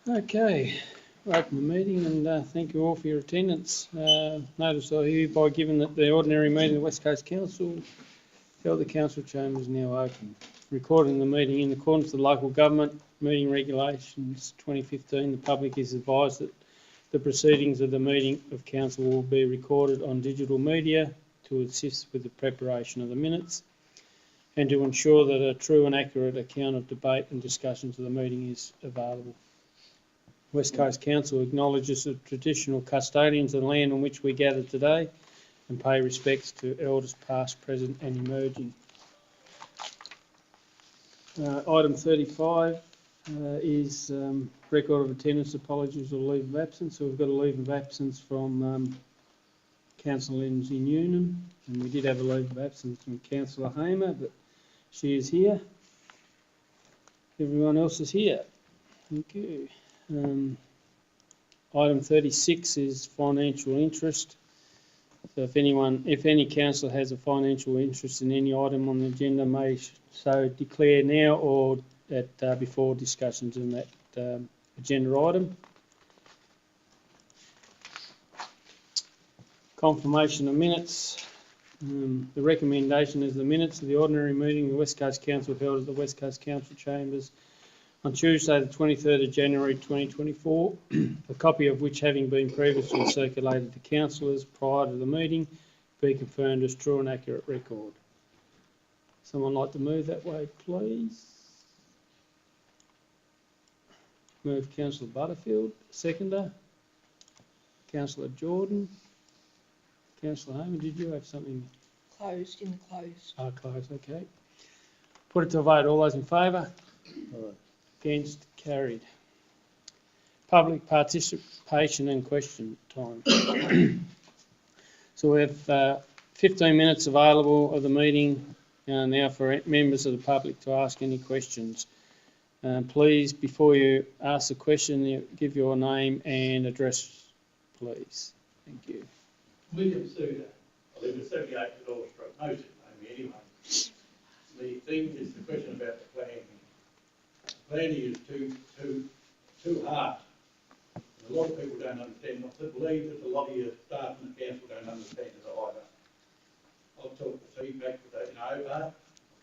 Okay, we'll open the meeting and thank you all for your attendance. Notice I hereby given that the ordinary meeting of the West Coast Council held the council chamber is now open. Recording the meeting in accordance with the local government meeting regulations 2015, the public is advised that the proceedings of the meeting of council will be recorded on digital media to assist with the preparation of the minutes and to ensure that a true and accurate account of debate and discussions of the meeting is available. West Coast Council acknowledges the traditional custodians of the land on which we gather today and pay respects to elders past, present and emerging. Item 35 is record of attendance, apologies or leave of absence. So we've got a leave of absence from Councillor Lindsay Newman, and we did have a leave of absence from Councillor Hamer, but she is here. Everyone else is here. Thank you. Item 36 is financial interest. So if any councillor has a financial interest in any item on the agenda, may so declare now or at before discussions in that agenda item. Confirmation of minutes. The recommendation is the minutes of the ordinary meeting of the West Coast Council held at the West Coast Council Chambers on Tuesday the 23rd of January 2024, a copy of which, having been previously circulated to councillors prior to the meeting, be confirmed as true and accurate record. Someone like to move that way, please? Move Councillor Butterfield. Seconder? Councillor Jordan? Councillor Hamer, did you have something? Closed, in the closed. Oh, closed, okay. Put it to a vote. All those in favour? Against? Carried. Public participation and question time. So we have 15 minutes available of the meeting now for members of the public to ask any questions. Please, before you ask the question, give your name and address, please. Thank you. William Suda. I live at 78 Door Street. Most of you know me anyway. The thing is the question about the planning. Planning is too hard. A lot of people don't understand. I believe that a lot of your staff in the council don't understand it either. I've talked to feedback with I've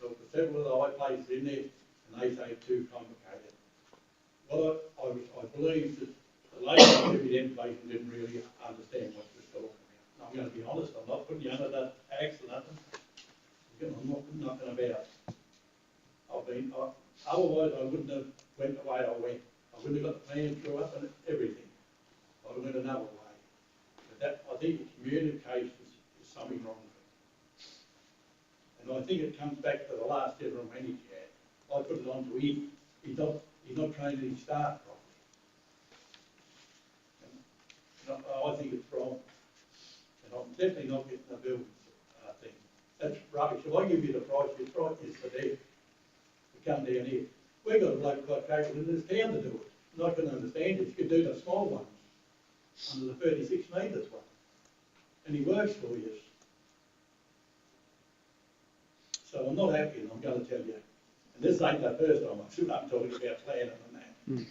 talked to several of the high places in there, and they say it's too complicated. Well, I believe that the lady who gave me the information didn't really understand what she was talking about. I'm going to be honest, I'm not putting you under the axe or nothing. I'm not putting nothing about. Otherwise I wouldn't have went the way I went. I wouldn't have got the plan through up and everything. I would have went another way. But I think the communication is something wrong with it. And I think it comes back to the last general manager. I put it on to him. He's not training his staff properly. And I think it's wrong. And I'm definitely not getting the building thing. That's rubbish. If I give you the price, your price is for them to come down here. We've got a bloke like Cable in this town to do it. And I can understand it. You could do the small ones, under the 36 metres one. And he works for you. So I'm not happy, and I'm going to tell you. And this ain't the first time I've stood up and talking about planning and that.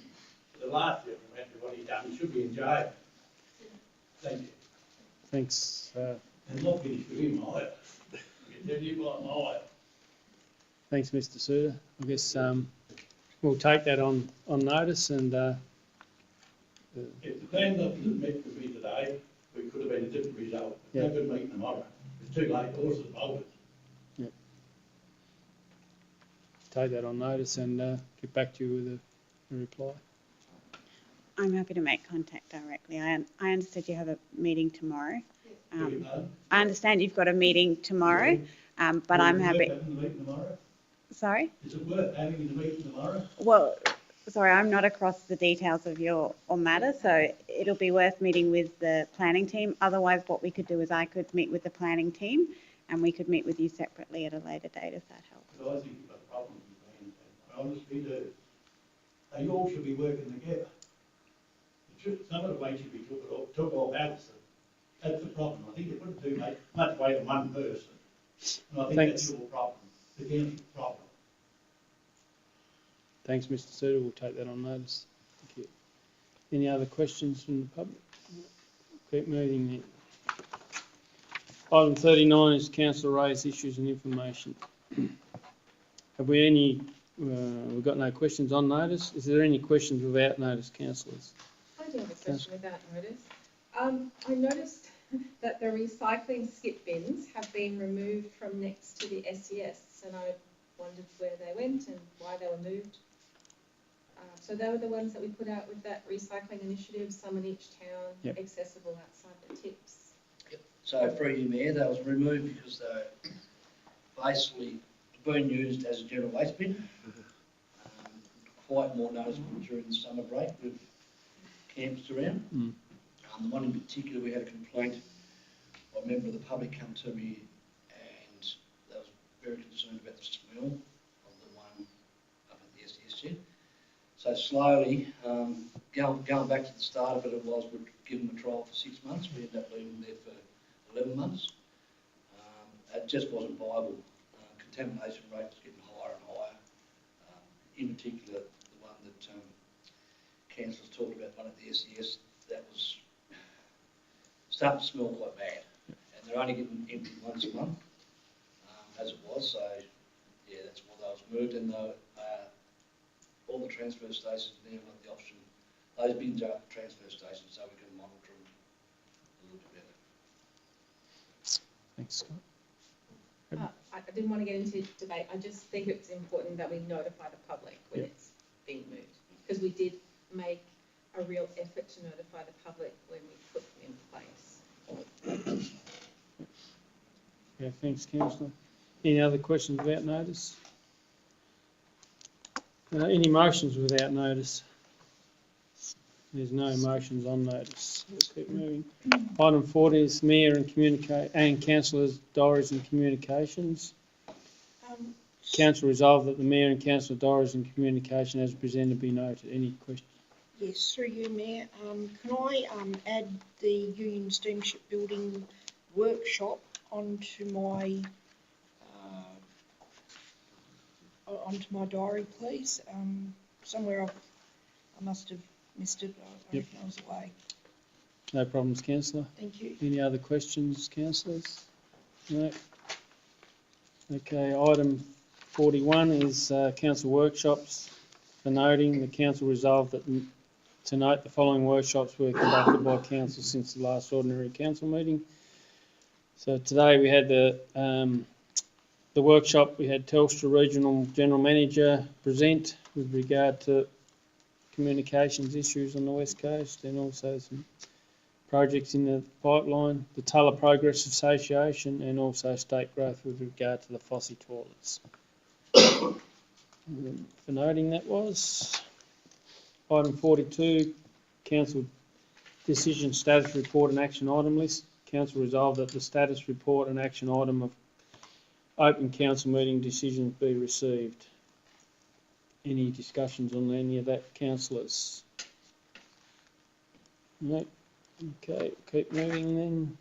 The last year, what he done, he should be in jail. Thank you. Thanks. And not finished with him either. I can tell you what, either. Thanks, Mr. Suda. I guess we'll take that on notice and... if the plan doesn't met with me today, we could have had a different result. It's no good meeting tomorrow. It's too late, horses bolted. Yeah. Take that on notice and get back to you with a reply. I'm happy to make contact directly. I understood you have a meeting tomorrow. I understand you've got a meeting tomorrow, but I'm happy... Having the meeting tomorrow? Sorry? Is it worth having the meeting tomorrow? Well, sorry, I'm not across the details of your matter, so it'll be worth meeting with the planning team. Otherwise, what we could do is I could meet with the planning team and we could meet with you separately at a later date if that helps. But I think you've got problems with the planning team. I honestly do. They all should be working together. Some of the weight should be took off Alison. That's the problem. I think you put too much weight on one person. And I think that's your problem. The council's problem. Thanks, Mr. Suda. We'll take that on notice. Thank you. Any other questions from the public? Keep moving then. Item 39 is council raised issues and information. Have we any, we've got no questions on notice. Is there any questions without notice, councillors? I do have a question without notice. I noticed that the recycling skip bins have been removed from next to the SES, and I wondered where they went and why they were moved. So they were the ones that we put out with that recycling initiative, some in each town, Yep. accessible outside the tips. So through you, Mayor, they was removed because they're basically being used as a general waste bin. Quite more noticeable during the summer break with camps around. The one in particular, we had a complaint. A member of the public come to me and they was very concerned about the smell of the one up at the SES shed. So slowly, going back to the start of it, it was we'd give them a trial for 6 months. We ended up leaving them there for 11 months. It just wasn't viable. Contamination rate was getting higher and higher. In particular, the one that councillors talked about, one at the SES, that was starting to smell quite bad. And they're only getting emptied once a month, as it was. So, yeah, that's why they was moved. And all the transfer stations now have the option. Those bins are at the transfer stations, so we can monitor them a little bit better. Thanks, Scott. I didn't want to get into debate. I just think it's important that we notify the public when Yep. it's being moved, because we did make a real effort to notify the public when we put them in place. Yeah, thanks, councillor. Any other questions without notice? Any motions without notice? There's no motions on notice. We'll keep moving. Item 40 is Mayor and Councillors' diaries and communications. Council resolved that the Mayor and Councillor diaries and communication as presented be noted. Any questions? Yes, through you, Mayor. Can I add the Union Steamship Building workshop onto my diary, please? Somewhere I must have missed it. I reckon I was away. No problems, councillor. Thank you. Any other questions, councillors? No. Okay, item 41 is council workshops. For noting, the council resolved that to note the following workshops were conducted by council since the last ordinary council meeting. So today we had the workshop. We had Telstra Regional General Manager present with regard to communications issues on the West Coast, and also some projects in the pipeline, the Tulla Progress Association, and also state growth with regard to the Fossey toilets. For noting, that was item 42, council decision status report and action item list. Council resolved that the status report and action item of open council meeting decisions be received. Any discussions on any of that, councillors? No. Okay, keep moving then.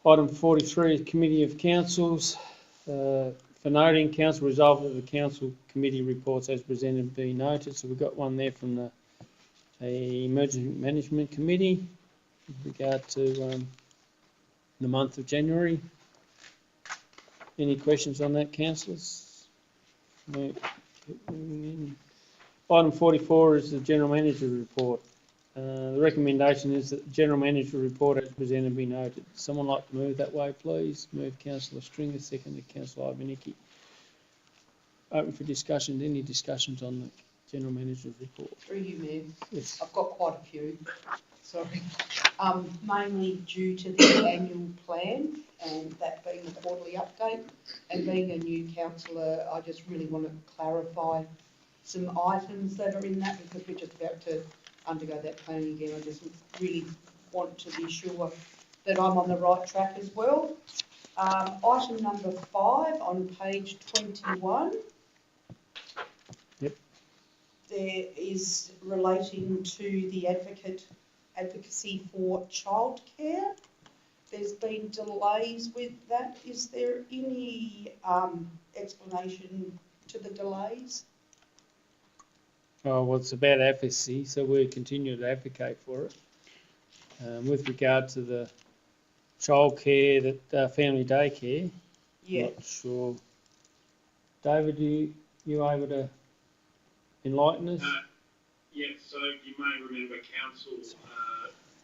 Item 43 is Committee of Councils. For noting, council resolved that the council committee reports as presented be noted. So we've got one there from the Emergency Management Committee with regard to the month of January. Any questions on that, councillors? No. Item 44 is the General Manager report. The recommendation is that the General Manager report as presented be noted. Someone like to move that way, please? Move Councillor Stringer, seconded Councillor Ivanicki. Open for discussion. Any discussions on the General Manager's report? Through you, Mayor. Yes. I've got quite a few. Sorry. Mainly due to the annual plan and that being the quarterly update. And being a new councillor, I just really want to clarify some items that are in that, because we're just about to undergo that planning again. I just really want to be sure that I'm on the right track as well. Item number 5 on page 21. Yep. There is relating to the advocacy for childcare. There's been delays with that. Is there any explanation to the delays? Oh, well, it's about advocacy, so we continue to advocate for it. With regard to the childcare, that family daycare, Yeah, not sure. David, you able to enlighten us? Yeah, so you may remember council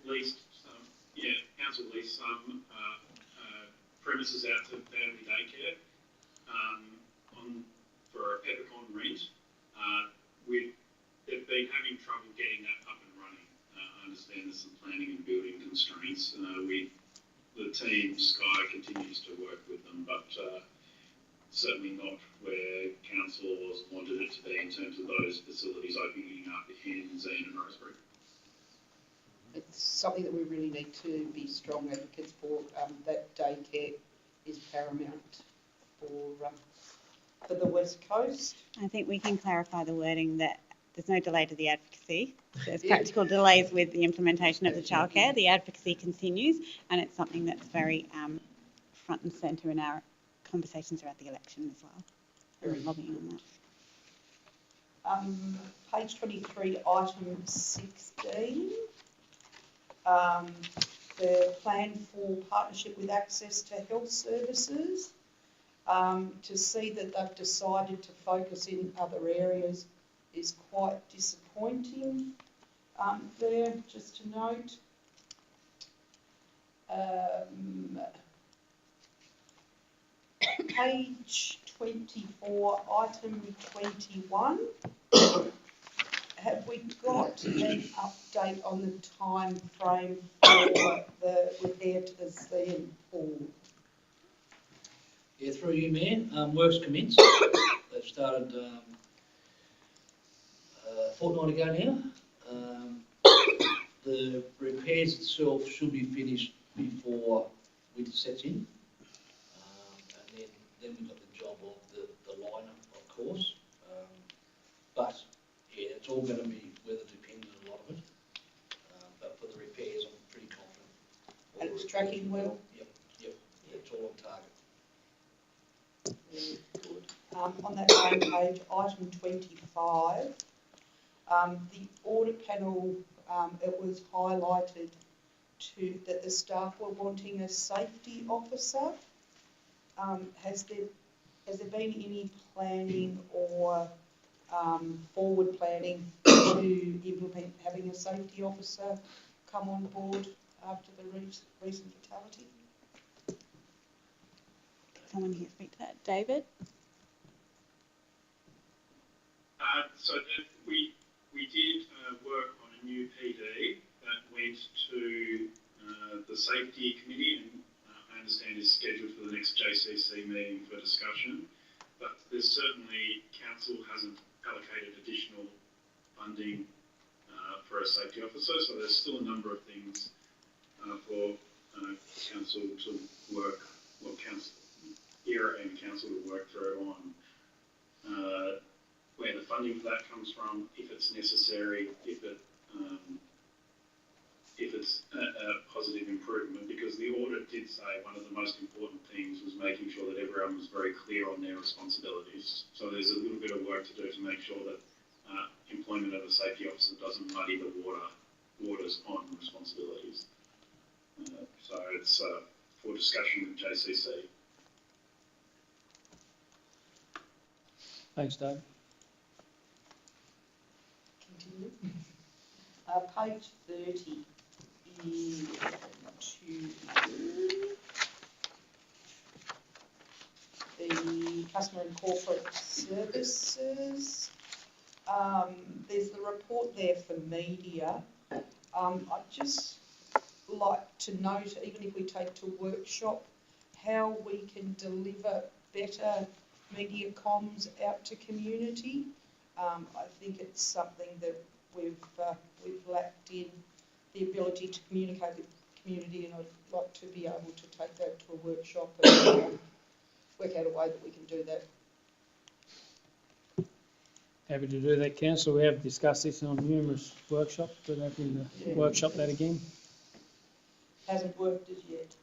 leased some, council leased some premises out to family daycare for a peppercorn rent. They've been having trouble getting that up and running. I understand there's some planning and building constraints. The team, Sky, continues to work with them, but certainly not where council wanted it to be in terms of those facilities opening up in Zane and Rosebery. it's something that we really need to be strong advocates for. That daycare is paramount for the West Coast. I think we can clarify the wording that there's no delay to the advocacy. There's practical delays with the implementation of the childcare. The advocacy continues, and it's something that's very front and centre in our conversations around the election as well. We're lobbying on that. Page 23, item 16. The plan for partnership with access to health services. To see that they've decided to focus in other areas is quite disappointing. There, just to note. Page 24, item 21. Have we got an update on the time frame for the repair to the sand pool? Yeah, through you, Mayor. Works commenced. They've started a fortnight ago now. The repairs itself should be finished before winter sets in. And then we've got the job of the liner, of course. But yeah, it's all going to be weather dependent, a lot of it. But for the repairs, I'm pretty confident. And it's tracking well? Yep. It's all on target. Very good. On that same page, item 25, the audit panel, it was highlighted that the staff were wanting a safety officer. Has there been any planning or forward planning to implement having a safety officer come on board after the recent fatality? Someone here speak to that. David? So we did work on a new PD that went to the safety committee, and I understand is scheduled for the next JCC meeting for discussion. But there's certainly, council hasn't allocated additional funding for a safety officer, so there's still a number of things for council to work, well, council, ERA and council to work through on where the funding for that comes from, if it's necessary, if it's a positive improvement, because the audit did say one of the most important things was making sure that everyone was very clear on their responsibilities. So there's a little bit of work to do to make sure that employment of a safety officer doesn't muddy the waters on responsibilities. So it's for discussion with JCC. Thanks, Dave. Continue. Page 30 is the customer and corporate services. There's the report there for media. I'd just like to note, even if we take to workshop, how we can deliver better media comms out to community. I think it's something that we've lacked in the ability to communicate with community, and I'd like to be able to take that to a workshop and work out a way that we can do that. Happy to do that, council. We have discussed this on numerous workshops, but happy to workshop that again. Hasn't worked as yet.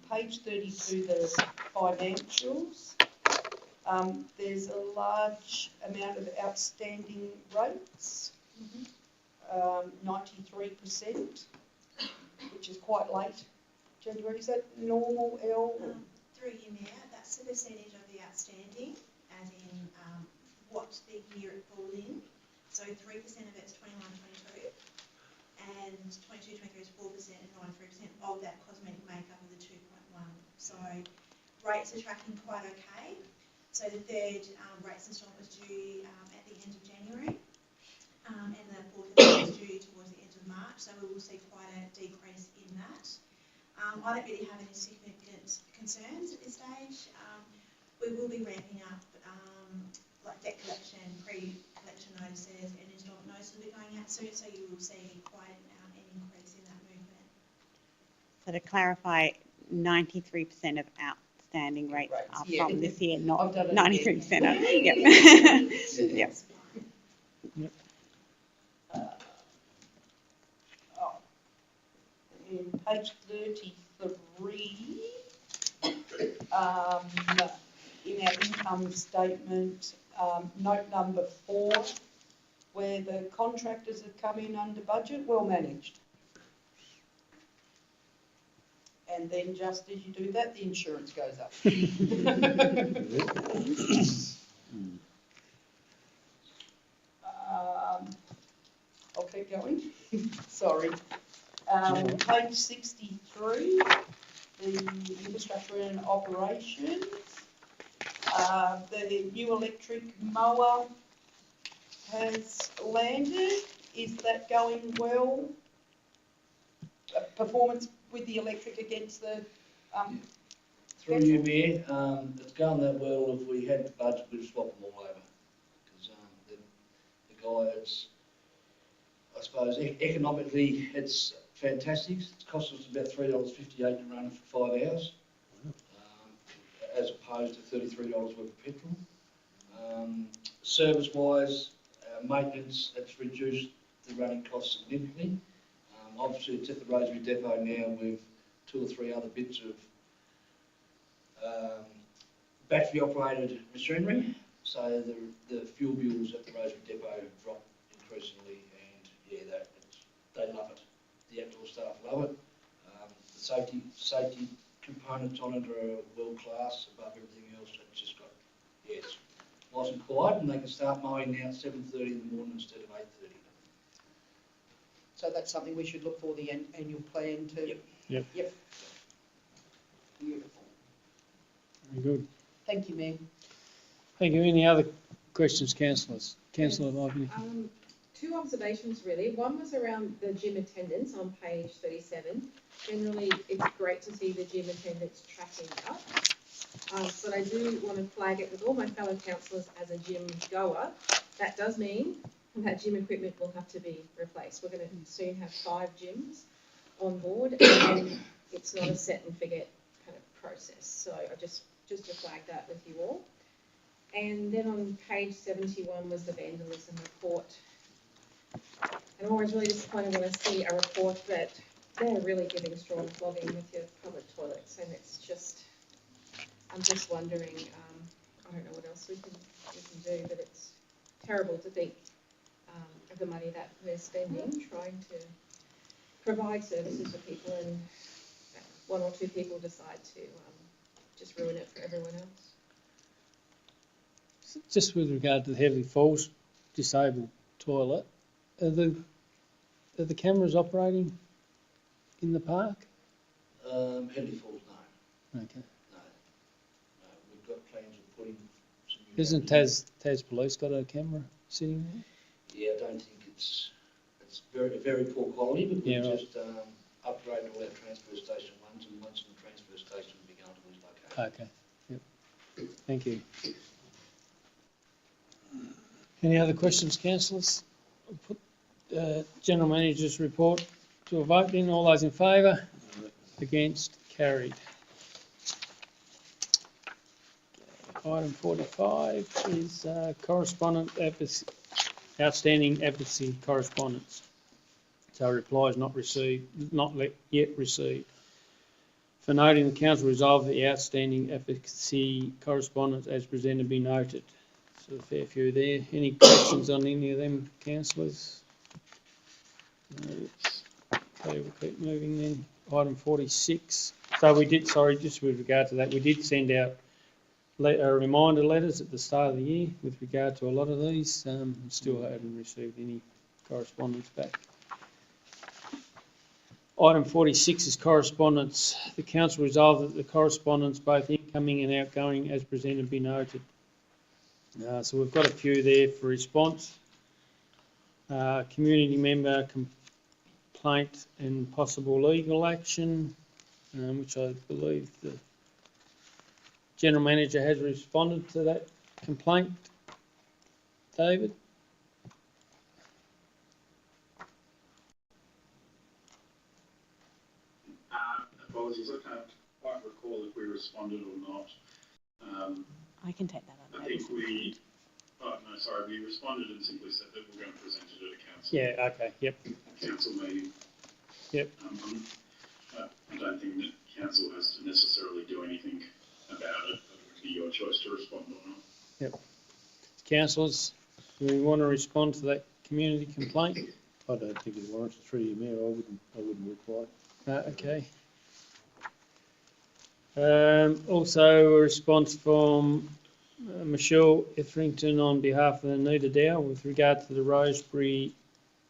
Page 32, the financials. There's a large amount of outstanding rates, 93%, which is quite late. January, is that normal, Elle? Through you, Mayor, that's the percentage of the outstanding, as in what the year it falls in. So 3% of it's 21-22, and 22-23 is 4%, and 93% of that cosmetic makeup of the 2.1. So rates are tracking quite okay. So the third rates instalment was due at the end of January, and the fourth was due towards the end of March. So we will see quite a decrease in that. I don't really have any significant concerns at this stage. We will be ramping up like debt collection, pre-collection notices and instalment notices will be going out soon, so you will see quite an increase in that movement. So to clarify, 93% of outstanding rates Rates, are yeah. from this year, not I've done it 93% of, yep. Yep. In page 33, in our income statement, note number 4, where the contractors have come in under budget, well managed. And then just as you do that, the insurance goes up. I'll keep going. Sorry. Page 63, the infrastructure and operations. The new electric mower has landed. Is that going well? Performance with the electric against the Through you, Mayor, it's going that well. If we had the budget, we'd swap them all over. Because the guy, it's, I suppose, economically, it's fantastic. It costs us about $3.58 to run for 5 hours, as opposed to $33 worth of petrol. Service-wise, maintenance, it's reduced the running costs significantly. Obviously, it's at the Rosary Depot now with 2 or 3 other bits of battery-operated machinery, so the fuel bills at the Rosary Depot drop increasingly, and yeah, they love it. The outdoor staff love it. The safety components on it are world class above everything else. It's just got, yeah, it's nice and quiet, and they can start mowing now at 7:30 in the morning instead of 8:30. So that's something we should look for, the annual plan to. Yep. Yep. Beautiful. Very good. Thank you, Mayor. Thank you. Any other questions, councillors? Councillor Lively. 2 observations really. One was around the gym attendance on page 37. Generally, it's great to see the gym attendance tracking up. But I do want to flag it with all my fellow councillors as a gym goer. That does mean that gym equipment will have to be replaced. We're going to soon have 5 gyms on board, and it's not a set and forget kind of process. So I just to flag that with you all. And then on page 71 was the vandalism report. I'm always really disappointed when I see a report that they're really giving strong flogging with your public toilets, and it's just, I'm just wondering, I don't know what else we can do, but it's terrible to think of the money that we're spending trying to provide services for people, and 1 or 2 people decide to just ruin it for everyone else. Just with regard to the Headley Falls disabled toilet, are the cameras operating in the park? Headley Falls, no. Okay. No. We've got plans of putting some new... Isn't Tas Police got a camera sitting there? Yeah, I don't think it's very poor quality, but we've Yeah, just upgraded all our transfer station ones, and once in the transfer station, we go to these locations. Okay. Yep. Thank you. Any other questions, councillors? I'll put General Manager's report to a vote then. All those in favour? Against? Carried. Item 45 is correspondent advocacy, outstanding advocacy correspondence. So replies not yet received. For noting, the council resolved that the outstanding advocacy correspondence as presented be noted. So a fair few there. Any questions on any of them, councillors? No. Okay, we'll keep moving then. Item 46. So we did, sorry, just with regard to that, we did send out reminder letters at the start of the year with regard to a lot of these. Still haven't received any correspondence back. Item 46 is correspondence. The council resolved that the correspondence, both incoming and outgoing, as presented, be noted. So we've got a few there for response. Community member complaint and possible legal action, which I believe the General Manager has responded to that complaint. David? Apologies, I can't quite recall if we responded or not. I can take that on. I think we responded and simply said that we're going to present it at a council. Yeah, okay, yep. Council meeting. Yep. I don't think that council has to necessarily do anything about it. It would be your choice to respond or not. Yep. Councillors, do we want to respond to that community complaint? I don't think it warrants a 3-year mayor. I wouldn't reply. Okay. Also a response from Michelle Etherington on behalf of Anita Dow with regard to the Rosebery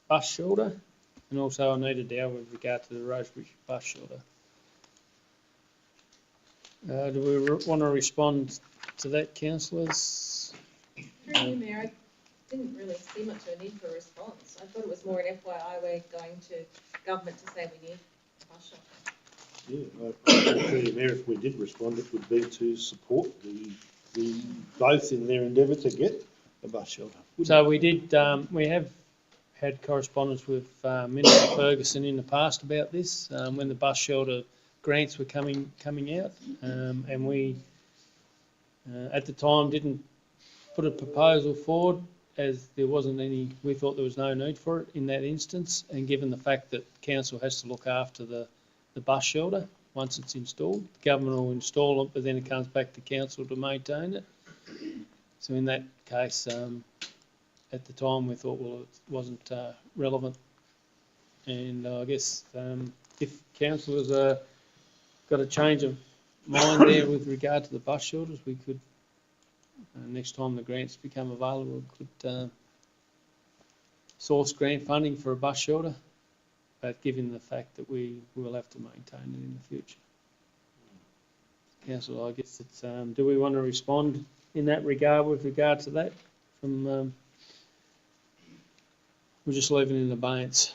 bus shelter, and also Anita Dow with regard to the Rosebery bus shelter. Do we want to respond to that, councillors? Through you, Mayor, I didn't really see much of a need for a response. I thought it was more an FYI we're going to government to say we need a bus shelter. Yeah, I think Mayor, if we did respond, it would be to support the both in their endeavour to get a bus shelter. So we did. We have had correspondence with Minister Ferguson in the past about this when the bus shelter grants were coming out, and we at the time didn't put a proposal forward as there wasn't any. We thought there was no need for it in that instance, and given the fact that council has to look after the bus shelter once it's installed, the government will install it, but then it comes back to council to maintain it. So in that case, at the time we thought, well, it wasn't relevant, and I guess if councillors got a change of mind there with regard to the bus shelters, we could next time the grants become available, could source grant funding for a bus shelter, but given the fact that we will have to maintain it in the future. Council, I guess it's, do we want to respond in that regard with regard to that? From we'll just leave it in abeyance.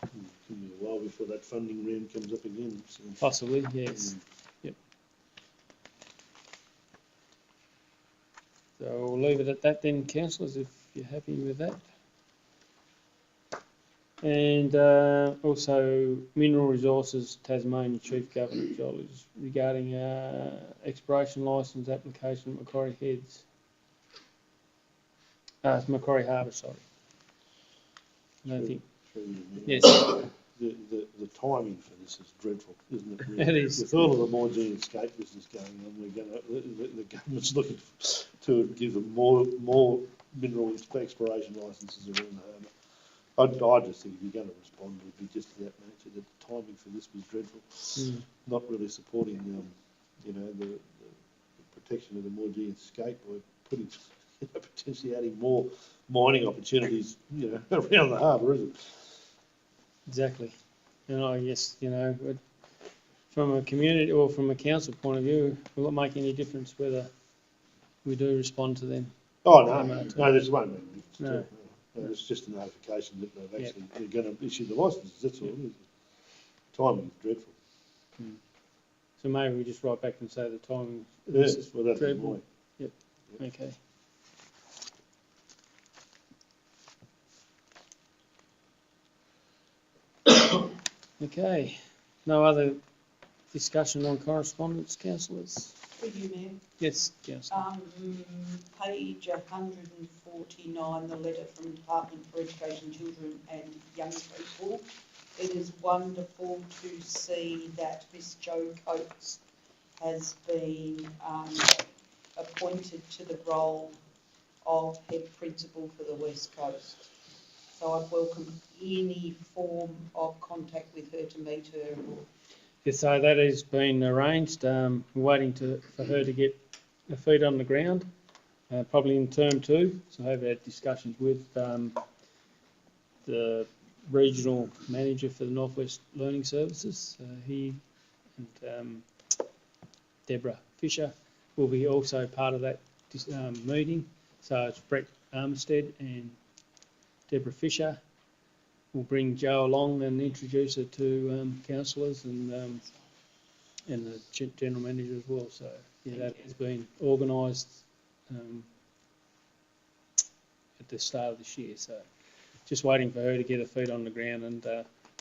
It'll be a while before that funding round comes up again. So. Possibly, yes. Yep. So we'll leave it at that then, councillors, if you're happy with that. And also Mineral Resources Tasmania Chief Governor Joel is regarding exploration licence application at Macquarie Heads. Macquarie Harbour, sorry. And I think, yes. The timing for this is dreadful, isn't it? Really? It is. With all of the more escape business going on, the government's looking to give them more mineral exploration licences around the harbour. I just think if you're going to respond, it would be just to that nature, that the timing for this was dreadful. Not really supporting, the protection of the more escape by putting, potentially adding more mining opportunities, around the harbour, isn't it? Exactly. And I guess, from a community or from a council point of view, will it make any difference whether we do respond to them? Oh, no, this won't make a difference. No. It's just a notification that they've actually, they're going to issue the licences, that's all it is. Timing is dreadful. So maybe we just write back and say the timing Yes, well, that's dreadful. mine. Yep. Okay. Okay. No other discussion on correspondence, councillors? Through you, Mayor. Yes, councillor. Page 149, the letter from Department for Education, Children and Young People. it is wonderful to see that Miss Jo Coates has been appointed to the role of head principal for the West Coast. So I'd welcome any form of contact with her to meet her. Yeah, so that has been arranged. We're waiting for her to get her feet on the ground, probably in term 2. So I've had discussions with the regional manager for the Northwest Learning Services. He and Deborah Fisher will be also part of that meeting. So it's Brett Armstead and Deborah Fisher. We'll bring Jo along and introduce her to councillors and the general manager as well. So yeah, that has been organised at the start of this year. So just waiting for her to get her feet on the ground and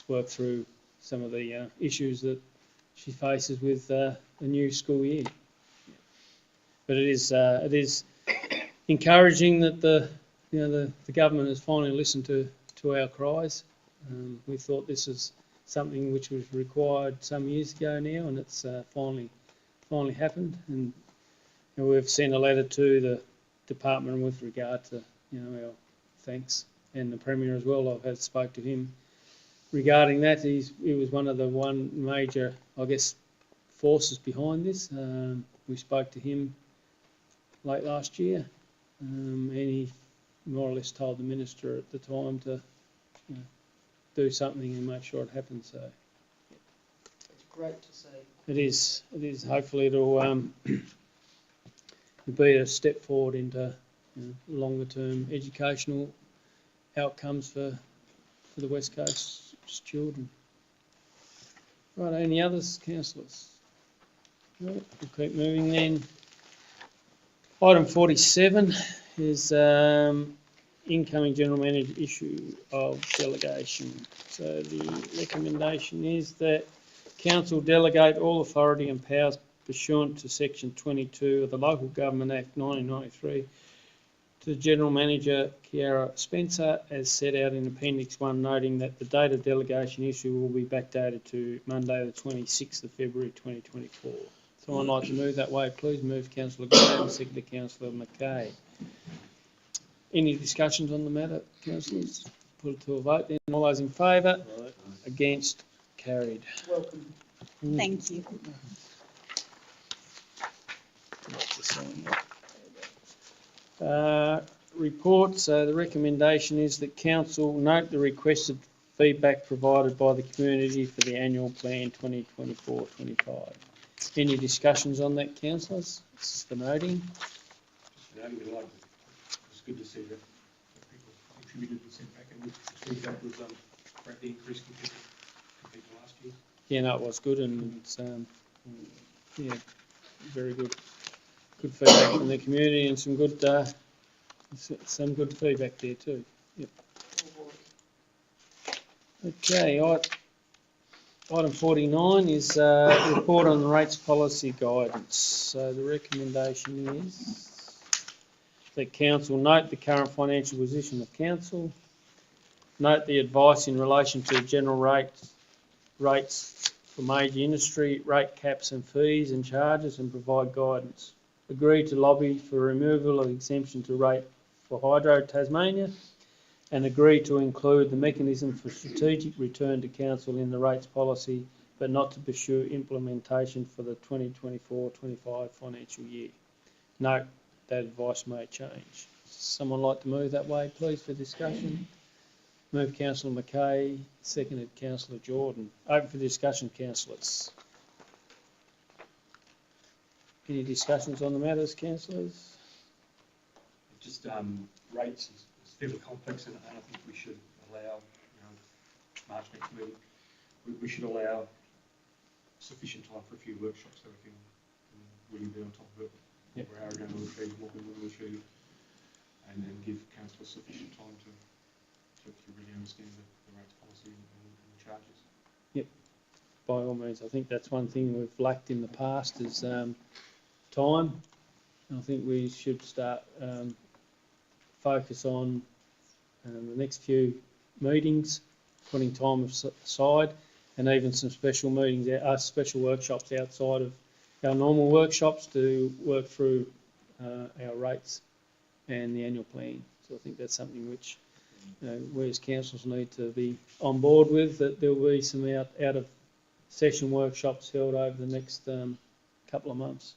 work through some of the issues that she faces with the new school year. But it is encouraging that the government has finally listened to our cries. We thought this was something which was required some years ago now, and it's finally happened. And we've sent a letter to the department with regard to our thanks, and the Premier as well. I've spoke to him regarding that. He was one of the major, I guess, forces behind this. We spoke to him late last year, and he more or less told the minister at the time to do something and make sure it happens. So It's great to see. it is. Hopefully it'll be a step forward into longer term educational outcomes for the West Coast children. Right, any others, councillors? Right, we'll keep moving then. Item 47 is incoming general manager issue of delegation. So the recommendation is that council delegate all authority and powers pursuant to section 22 of the Local Government Act 1993 to the General Manager Kiara Spencer as set out in Appendix 1, noting that the date of delegation issue will be backdated to Monday the 26th of February 2024. Someone like to move that way, please. Move Councillor Graham, second Councillor Mackay. Any discussions on the matter, councillors? Put it to a vote then. All those in favour? Right. Against? Carried. Welcome. Thank you. Report. So the recommendation is that council note the requested feedback provided by the community for the annual plan 2024-25. Any discussions on that, councillors? This is the noting. It's good to see that people contributed and sent back, and the feedback was greatly increased compared to last year. Yeah, no, it was good, and it's very good feedback from the community, and some good feedback there too. Yep. Okay, item 49 is report on the rates policy guidance. So the recommendation is that council note the current financial position of council, note the advice in relation to general rates for major industry, rate caps and fees and charges, and provide guidance. Agree to lobby for removal of exemption to rate for Hydro Tasmania, and agree to include the mechanism for strategic return to council in the rates policy, but not to pursue implementation for the 2024-25 financial year. Note that advice may change. Someone like to move that way, please, for discussion? Move Councillor Mackay, seconded Councillor Jordan. Open for discussion, councillors. Any discussions on the matters, councillors? Just rates is fairly complex, and I think we should allow, March next meeting, we should allow sufficient time for a few workshops so we can really be on top of it. Yep. Where are we going to achieve, what we want to achieve, and give councillors sufficient time to really understand the rates policy and the charges. Yep, by all means. I think that's one thing we've lacked in the past is time. I think we should start focus on the next few meetings putting time aside, and even some special meetings, special workshops outside of our normal workshops to work through our rates and the annual plan. So I think that's something which we as councils need to be on board with, that there will be some out of session workshops held over the next couple of months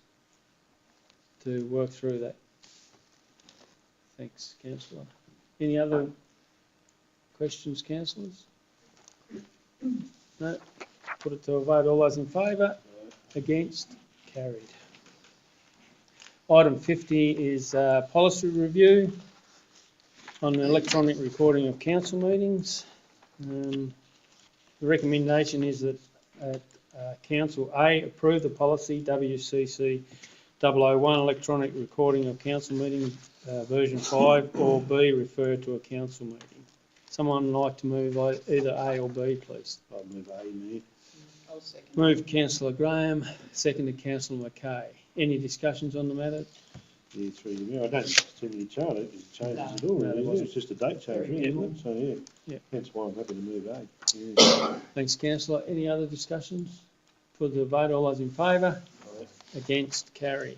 to work through that. Thanks, councillor. Any other questions, councillors? No? Put it to a vote. All those in favour? Against? Carried. Item 50 is policy review on the electronic recording of council meetings. The recommendation is that Council A approve the policy WCC 001 electronic recording of council meeting version 5, or B refer to a council meeting. Someone like to move either A or B, please? I'll move A, me. I'll second. Move Councillor Graham, seconded Councillor Mackay. Any discussions on the matter? Yeah, through the mayor. I don't see any changes at all, No, really. there wasn't. It's just a date change, really, isn't it? So, yeah. Yeah. That's why I'm happy to move A. Yeah. Thanks, councillor. Any other discussions? Put the vote. All those in favour? Against? Carried.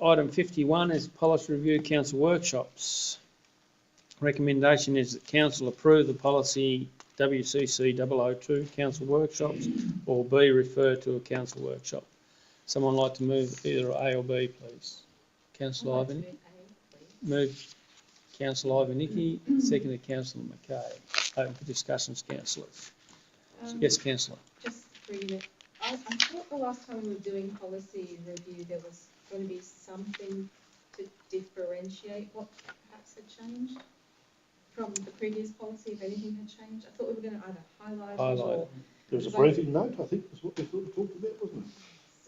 Item 51 is policy review council workshops. Recommendation is that council approve the policy WCC 002 council workshops, or B refer to a council workshop. Someone like to move either A or B, please? Councillor I'd like to Ivan. move A, please. Move Councillor Ivanicki, seconded Councillor Mackay. Open for discussions, councillors. Yes, councillor. Just reading it. I thought the last time we were doing policy review, there was going to be something to differentiate what perhaps had changed from the previous policy, if anything had changed. I thought we were going to either highlight it or... There was a briefing note, I think, was what we talked about, wasn't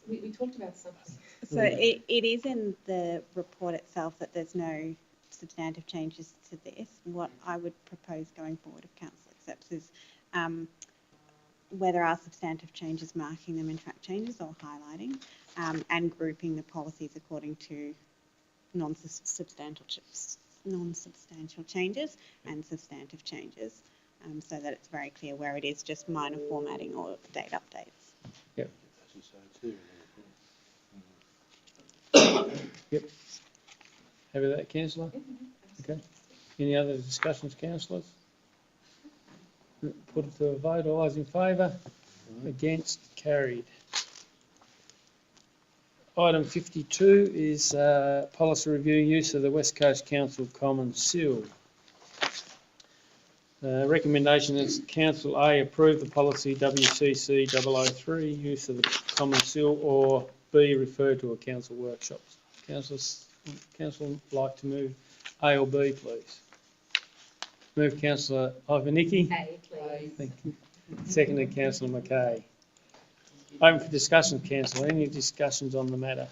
it? We talked about something. So it is in the report itself that there's no substantive changes to this. What I would propose going forward, if council accepts, is where there are substantive changes, marking them in fact changes or highlighting, and grouping the policies according to non-substantial changes and substantive changes, so that it's very clear where it is just minor formatting or date updates. Yep. So Yep. Happy with that, councillor? Okay. Any other discussions, councillors? Put it to a vote. All those in favour? Against? Carried. Item 52 is policy review use of the West Coast Council Common Seal. Recommendation is Council A approve the policy WCC 003 use of the Common Seal, or B refer to a council workshop. Council like to move A or B, please? Move Councillor Ivanicki. A, please. Thank you. Seconded Councillor Mackay. Open for discussion, councillor. Any discussions on the matter?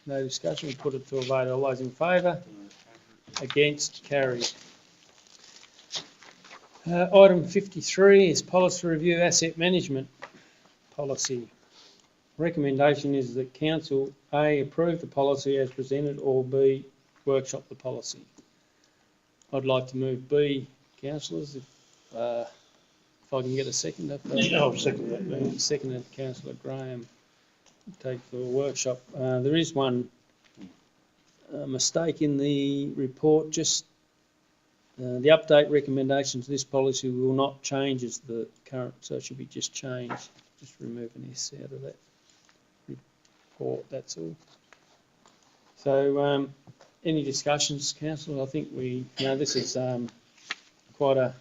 No discussion. We put it to a vote. All those in favour? Against? Carried. Item 53 is policy review asset management policy. Recommendation is that Council A approve the policy as presented, or B workshop the policy. I'd like to move B, councillors, if I can get a second. I'll second that. Seconded Councillor Graham. Take the workshop. There is one mistake in the report. Just the update recommendation to this policy will not change as the current, so it should be just changed. Just remove an S out of that report, that's all. So any discussions, councillor? I think this is quite a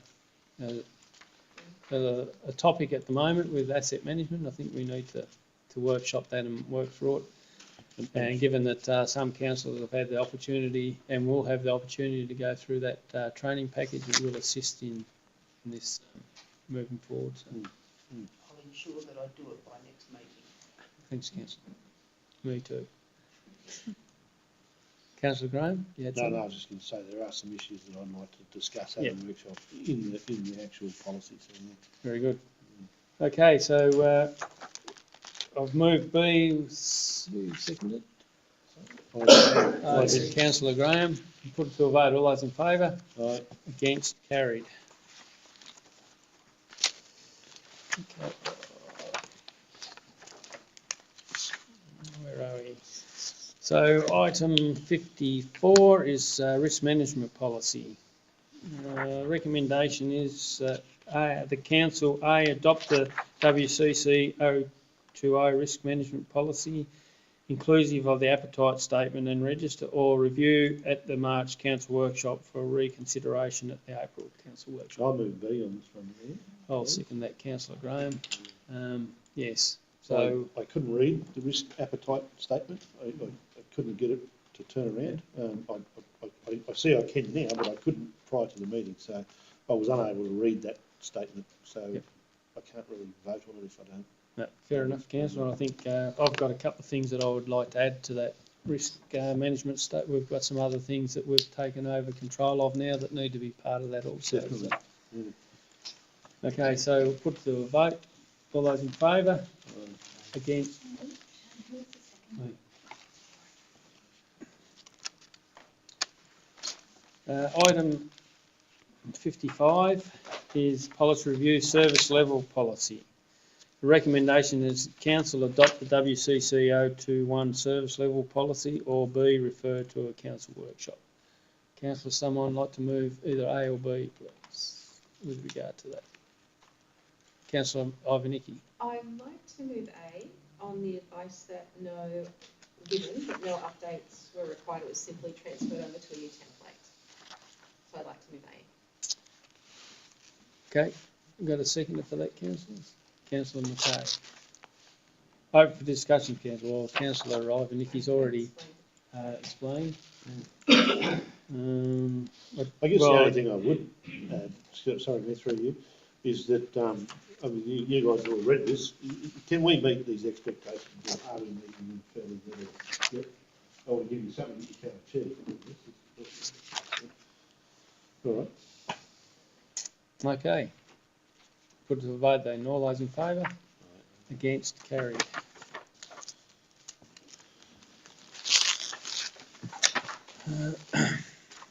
topic at the moment with asset management. I think we need to workshop that and work through it. And given that some councillors have had the opportunity and will have the opportunity to go through that training package, it will assist in this moving forward. So. I'll ensure that I do it by next meeting. Thanks, councillor. Me too. Councillor Graham? No, I was just going to say there are some issues that I'd like to discuss at the workshop in the actual policy. So, yeah. Very good. Okay, so I've moved B. Who seconded? Councillor Graham. Put it to a vote. All those in favour? Aye. Against? Carried. Okay. Where are we? So item 54 is risk management policy. Recommendation is the council adopt the WCC 020 risk management policy inclusive of the appetite statement and register or review at the March council workshop for reconsideration at the April council workshop. I'll move B on this one here. I'll second that, Councillor Graham. Yes. So I couldn't read the risk appetite statement. I couldn't get it to turn around. I see I can now, but I couldn't prior to the meeting, so I was unable to read that statement. So I can't really vote on it if I don't. No, fair enough, Councillor. I think I've got a couple of things that I would like to add to that risk management statement. We've got some other things that we've taken over control of now that need to be part of that also. Definitely. Okay, so we'll put to a vote. All those in favour? Against? Item 55 is policy review service level policy. The recommendation is council adopt the WCC 021 service level policy or B refer to a council workshop. Councillor, someone like to move either A or B, please, with regard to that. Councillor Ivanicki. I'd like to move A on the advice that given that no updates were required, it was simply transferred over to a new template. So I'd like to move A. Okay, got a seconder for that, councillors? Councillor McKay. Open for discussion, Councillor. Well, Councillor Ivanicki's already explained. I guess the only thing I would add, sorry, through you, is that I mean, you guys have all read this. Can we meet these expectations? Or are we meeting them fairly well? Yep. I want to give you something that you can achieve. All right. Okay. Put to the vote then. All those in favour? Against? Carried.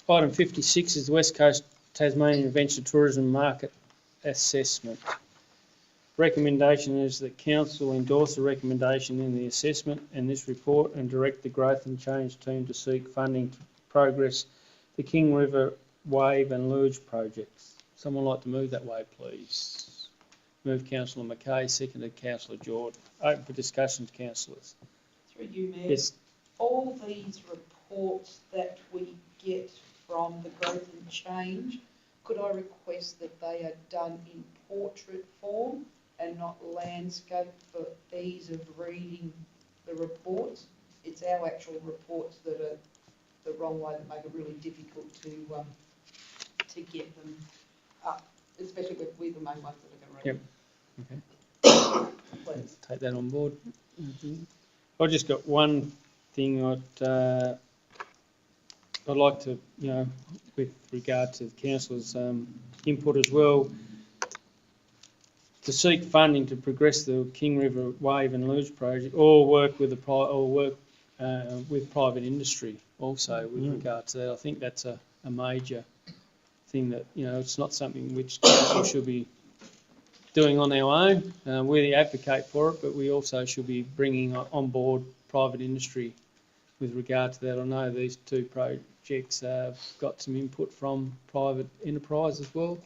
Item 56 is the West Coast Tasmanian Adventure Tourism Market Assessment. Recommendation is that council endorse the recommendation in the assessment and this report and direct the growth and change team to seek funding to progress the King River Wave and Luge projects. Someone like to move that way, please. Move Councillor McKay, seconded Councillor Jordan. Open for discussions, councillors. Through you, Mayor. Yes. All these reports that we get from the growth and change, could I request that they are done in portrait form and not landscape for ease of reading the reports? It's our actual reports that are the wrong way that make it really difficult to get them up, especially with the main ones that are going to read. Okay. Please. Take that on board. I've just got one thing I'd like to, with regard to the councillors' input as well, to seek funding to progress the King River Wave and Luge project, or work with with private industry also with regard to that. I think that's a major thing that it's not something which council should be doing on our own. We advocate for it, but we also should be bringing on board private industry with regard to that. I know these two projects have got some input from private enterprise as well,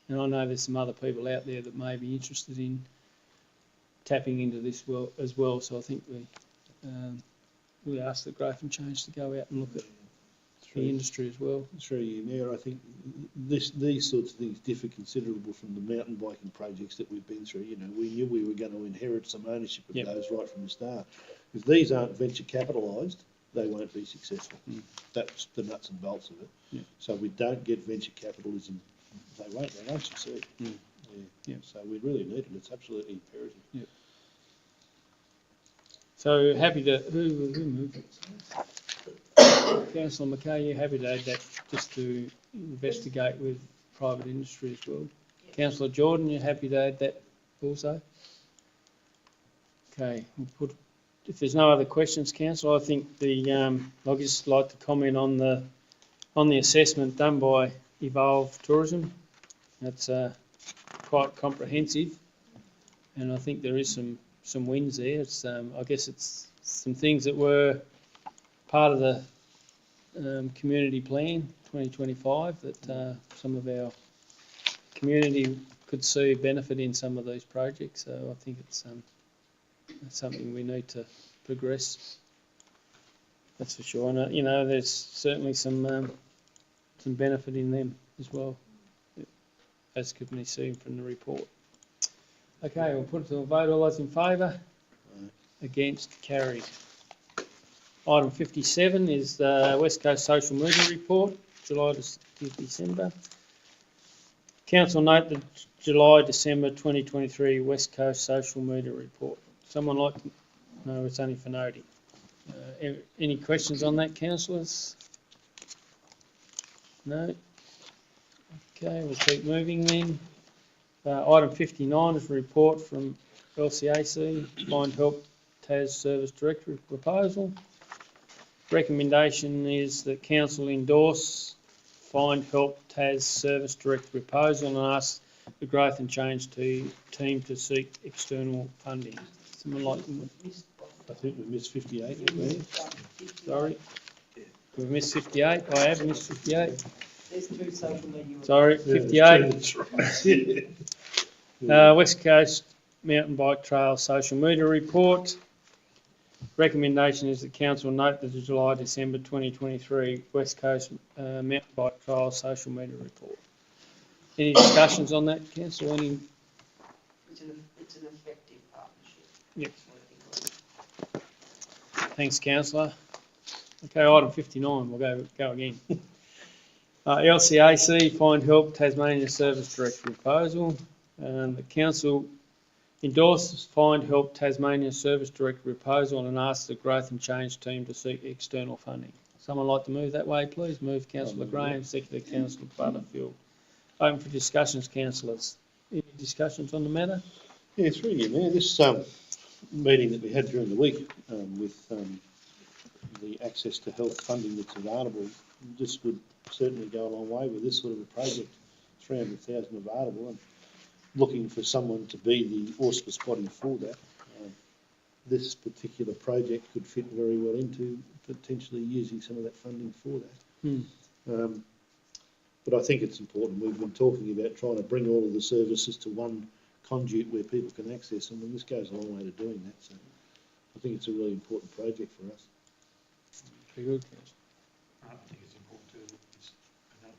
and I know there's some other people out there that may be interested in tapping into this as well. So I think we ask the growth and change to go out and look at the industry as well. Through you, Mayor, I think these sorts of things differ considerably from the mountain biking projects that we've been through. We knew we were going to inherit some ownership of those right from the start. If these aren't venture capitalised, they won't be successful. That's the nuts and bolts of it. So if we don't get venture capitalism, they won't succeed. So we really need it. It's absolutely imperative. So happy to, who moved it? Councillor McKay, you happy to add that just to investigate with private industry as well? Yes. Councillor Jordan, you happy to add that also? Okay, if there's no other questions, Councillor, I think I'd just like to comment on the assessment done by Evolve Tourism. That's quite comprehensive. and I think there is some wins there. It's I guess it's some things that were part of the community plan 2025 that some of our community could see benefit in some of these projects. So I think it's something we need to progress. That's for sure. And you know, there's certainly some benefit in them as well, as could be seen from the report. Okay, we'll put it to a vote. All those in favour? Against? Carried. Item 57 is the West Coast Social Media Report, July to December. Council note the July-December 2023 West Coast Social Media Report. Someone like to? No, it's only for noting. Any questions on that, councillors? No? Okay, we'll keep moving then. Item 59 is a report from LCAC, Find Help TAS Service Directory proposal. Recommendation is that council endorse Find Help TAS Service Directory proposal and ask the Growth and Change team to seek external funding. Someone like? I think we missed 58. Maybe. Sorry, we've missed 58. I have missed 58. There's two social media. Sorry, 58. That's right. West Coast Mountain Bike Trail Social Media Report. Recommendation is that council note the July-December 2023 West Coast Mountain Bike Trail Social Media Report. Any discussions on that, council? Any? It's an effective partnership. Yep. Thanks, councillor. Okay, item 59. We'll go again. LCAC Find Help Tasmania Service Directory proposal. The council endorses Find Help Tasmania Service Directory proposal and asks the Growth and Change team to seek external funding. Someone like to move that way, please? Move Councillor Graham, seconded Councillor Butterfield. Open for discussions, councillors. Any discussions on the matter? Yeah, through you, Mayor. This meeting that we had during the week with the access to health funding that's available, this would certainly go a long way with this sort of a project. 300,000 available, and looking for someone to be the auspice body for that. This particular project could fit very well into potentially using some of that funding for that. But I think it's important. We've been talking about trying to bring all of the services to one conduit where people can access them, and this goes a long way to doing that. So I think it's a really important project for us. Very good, councillor. I think it's important to it's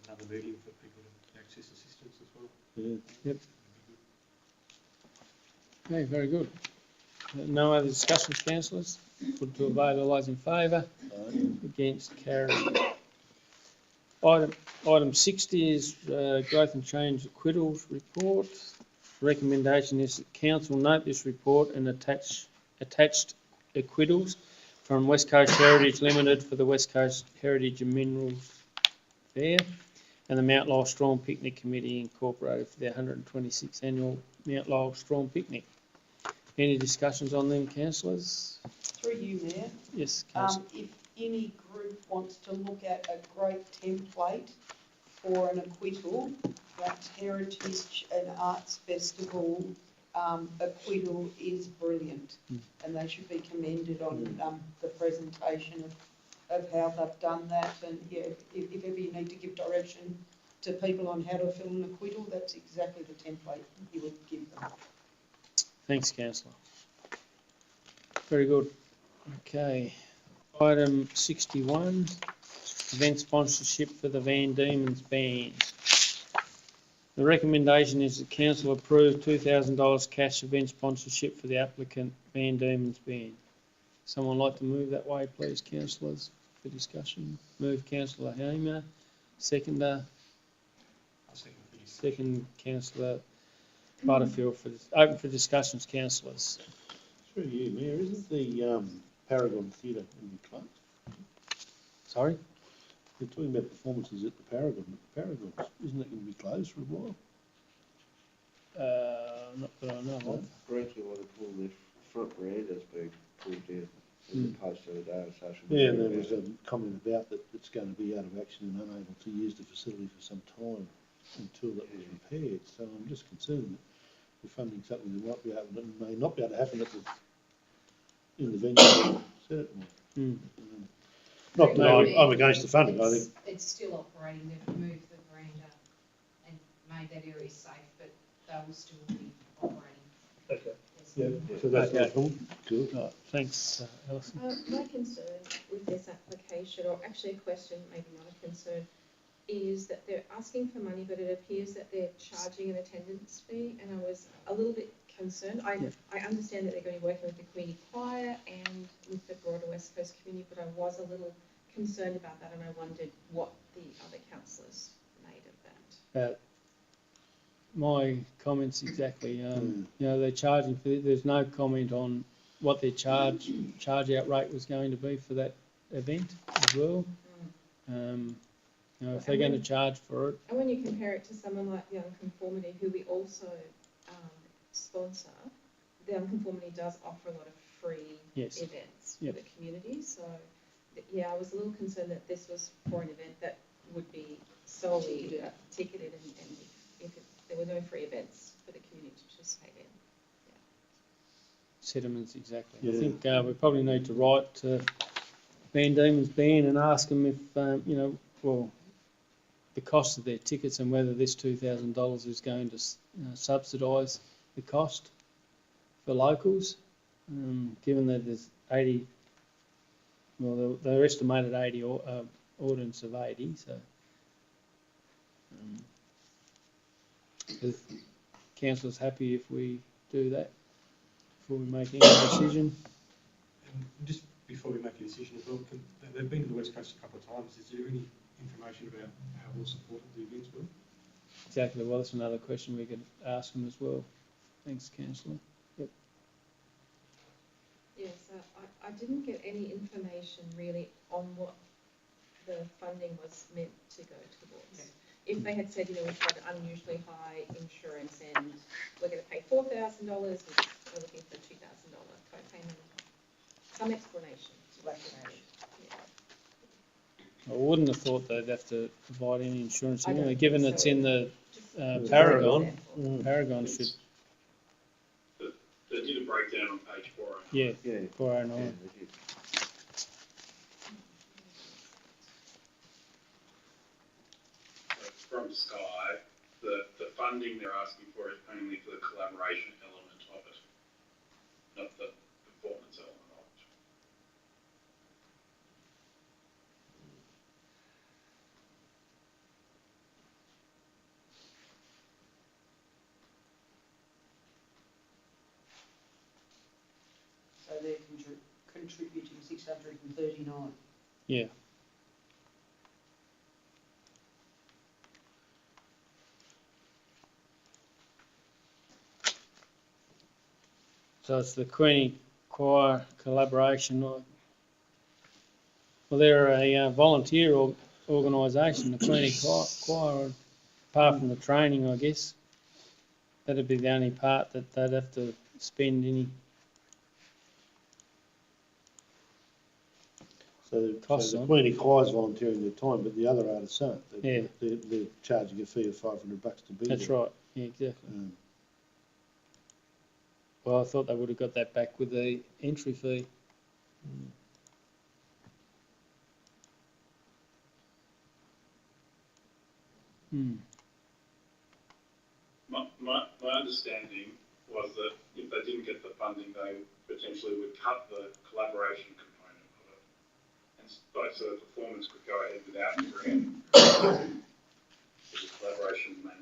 another medium for people to access assistance as well. Yeah. Yep. Okay, very good. No other discussions, councillors? Put to a vote. All those in favour? Against? Carried. Item 60 is Growth and Change Acquittals Report. Recommendation is that council note this report and attached acquittals from West Coast Heritage Limited for the West Coast Heritage and Minerals Fair and the Mount Lyell Strawn Picnic Committee Incorporated for their 126th annual Mount Lyell Strawn Picnic. Any discussions on them, councillors? Through you, Mayor. Yes, councillor. If any group wants to look at a great template for an acquittal, that Heritage and Arts Festival acquittal is brilliant, and they should be commended on the presentation of how they've done that. And yeah, if ever you need to give direction to people on how to fill an acquittal, that's exactly the template you would give them. Thanks, councillor. Very good. Okay. Item 61, event sponsorship for the Van Diemen's Band. The recommendation is that council approve $2,000 cash event sponsorship for the applicant Van Diemen's Band. Someone like to move that way, please, councillors, for discussion? Move Councillor Hamer, seconder. Second Councillor Butterfield. Open for discussions, councillors. Through you, Mayor. Isn't the Paragon Theatre going to be closed? Sorry? We're talking about performances at the Paragon. But the Paragon, isn't it going to be closed for a while? Not that I know of. Correctly, want to pull the front veranda's been pulled down as opposed to the day of social Yeah, media. and there was a comment about that it's going to be out of action and unable to use the facility for some time until that was repaired. So I'm just concerned that we're funding something that might be able, that may not be able to happen at the, in the venue. Said it more. Mm. Not that I'm against the funding, I think. It's still operating, they've moved the veranda and made that area safe, but they will still be operating. Okay. Yes. Yeah, so that's Okay. cool. Cool. Right, thanks, Alison. My concern with this application, or actually a question, maybe not a concern, is that they're asking for money, but it appears that they're charging an attendance fee, and I was a little bit concerned. I understand that they're going to be working with the community choir and with the broader West Coast community, but I was a little concerned about that, and I wondered what the other councillors made of that. My comments exactly, you know, they're charging for, there's no comment on what their charge out rate was going to be for that event as well. You know, if they're going to charge for it. And when you compare it to someone like the Unconformity, who we also sponsor, the Unconformity does offer a lot of free events for the community. So, yeah, I was a little concerned that this was for an event that would be solely ticketed, and if there were no free events for the community to participate in. Sentiments, exactly. Yeah. I think we probably need to write to Van Diemen's Band and ask them if, you know, well, the cost of their tickets and whether this $2,000 is going to subsidise the cost for locals, given that there's 80, well, they're estimated 80 audience of 80, so if council's happy if we do that before we make any decision. Just before we make a decision as well, they've been to the West Coast a couple of times. Is there any information about how well supported the events were? Exactly, well, that's another question we could ask them as well. Thanks, Councillor. Yep. Yes, I didn't get any information really on what the funding was meant to go towards. Okay. If they had said, you know, we've got an unusually high insurance and we're going to pay $4,000, we're looking for a $2,000 co-payment, some explanation. I wouldn't have thought they'd have to provide any insurance anyway, given it's in the Paragon. Paragon should. They did a breakdown on page 4. Yeah, Yeah. 409. Yeah, they did. From Sky, the funding they're asking for is only for the collaboration element of it, not the performance element of it. So they're contributing 639. Yeah. So it's the Queenie Choir collaboration. Well, they're a volunteer organisation, the Queenie Choir, apart from the training, I guess. That'd be the only part that they'd have to spend any costs So the on. Queenie Choir's volunteering their time, but the other artists aren't. Yeah. They're charging a fee of $500 to be there. That's right, yeah, exactly. Well, I thought they would have got that back with the entry fee. My understanding was that if they didn't get the funding, they potentially would cut the collaboration component of it, and so the performance could go ahead without the grant. The collaboration may not.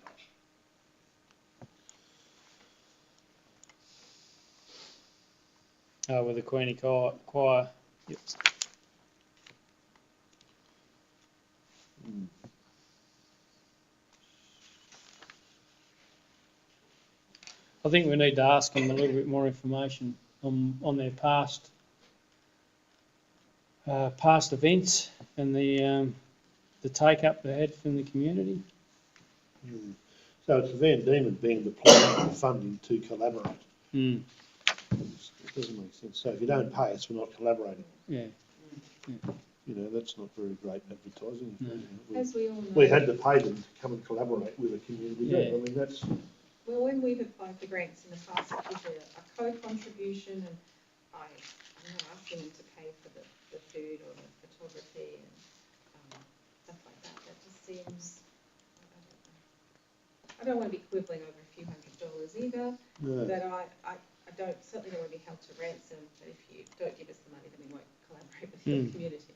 Oh, with the Queenie Choir. Yep. I think we need to ask them a little bit more information on their past events and the take up they had from the community. So it's the Van Diemen being the plan for funding to collaborate. It doesn't make sense. So if you don't pay us, we're not collaborating. Yeah. You know, that's not very great advertising. No. As we all know, We had to pay them to come and collaborate with a community group. Yeah. I mean, that's well, when we've applied for grants in the past, it's usually a co-contribution, and I'm not asking them to pay for the food or the photography and stuff like that. That just seems, I don't want to be quibbling over a few $100s either, No. but I certainly don't want to be held to ransom, but if you don't give us the money, then we won't collaborate with your community.